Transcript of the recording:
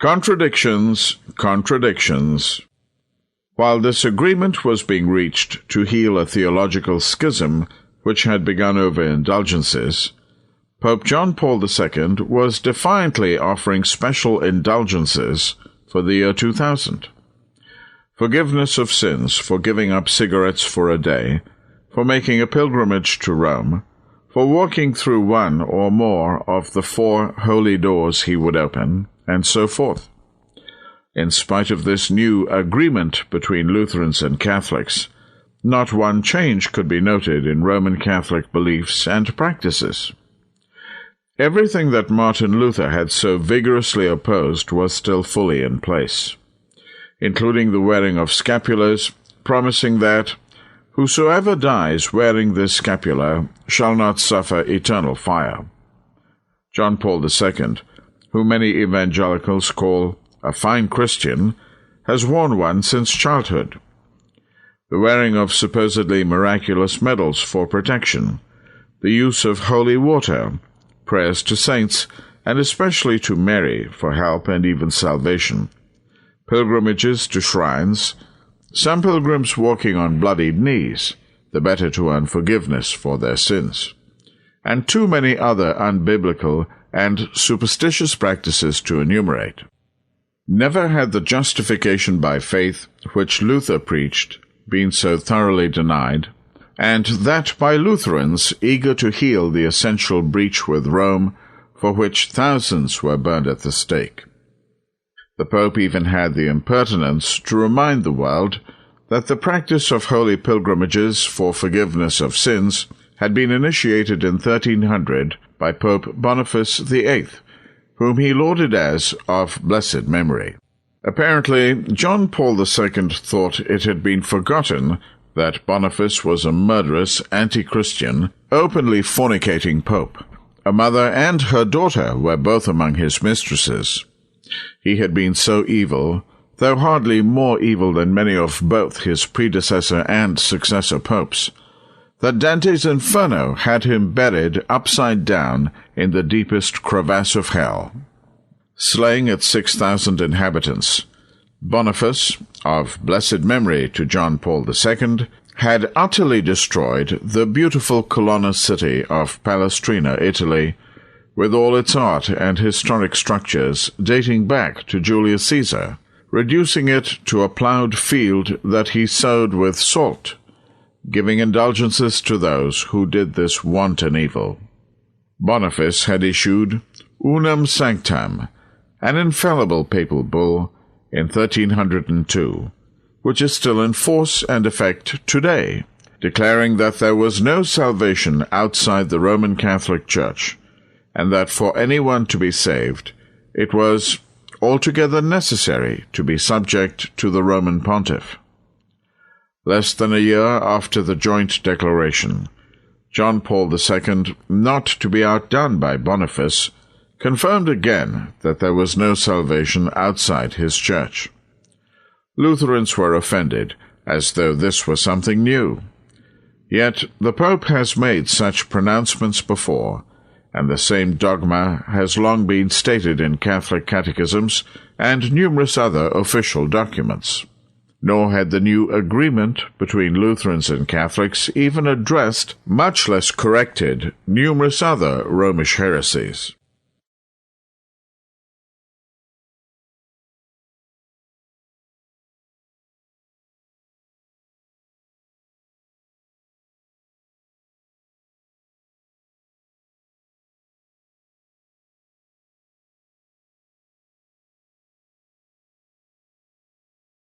Contradictions, contradictions. While this agreement was being reached to heal a theological schism which had begun over indulgences, Pope John Paul II was defiantly offering special indulgences for the year 2000. Forgiveness of sins for giving up cigarettes for a day, for making a pilgrimage to Rome, for walking through one or more of the 4 holy doors he would open, and so forth. In spite of this new agreement between Lutherans and Catholics, not one change could be noted in Roman Catholic beliefs and practices. Everything that Martin Luther had so vigorously opposed was still fully in place, including the wearing of scapulars, promising that whosoever dies wearing this scapular shall not suffer eternal fire. John Paul II, who many evangelicals call a fine Christian, has worn one since childhood. The wearing of supposedly miraculous medals for protection, the use of holy water, prayers to saints, and especially to Mary for help and even salvation, pilgrimages to shrines, some pilgrims walking on bloodied knees, the better to earn forgiveness for their sins, and too many other unbiblical and superstitious practices to enumerate. Never had the justification by faith which Luther preached been so thoroughly denied, and that by Lutherans eager to heal the essential breach with Rome, for which thousands were burned at the stake. The Pope even had the impertinence to remind the world that the practice of holy pilgrimages for forgiveness of sins had been initiated in 1300 by Pope Boniface VIII, whom he lauded as of blessed memory. Apparently, John Paul II thought it had been forgotten that Boniface was a murderous, anti-Christian, openly fornicating pope. A mother and her daughter were both among his mistresses. He had been so evil, though hardly more evil than many of both his predecessor and successor popes, that Dante's Inferno had him buried upside down in the deepest crevasse of hell. Slaying its 6,000 inhabitants, Boniface, of blessed memory to John Paul II, had utterly destroyed the beautiful colonna city of Palestrina, Italy, with all its art and historic structures dating back to Julius Caesar, reducing it to a ploughed field that he sowed with salt, giving indulgences to those who did this wanton evil. Boniface had issued Unam Sanctam, an infallible papal bull, in 1302, which is still in force and effect today, declaring that there was no salvation outside the Roman Catholic Church, and that for anyone to be saved, it was altogether necessary to be subject to the Roman Pontiff. Less than a year after the joint declaration, John Paul II, not to be outdone by Boniface, confirmed again that there was no salvation outside his church. Lutherans were offended, as though this were something new. Yet the Pope has made such pronouncements before, and the same dogma has long been stated in Catholic catechisms and numerous other official documents. Nor had the new agreement between Lutherans and Catholics even addressed, much less corrected, numerous other Romish heresies.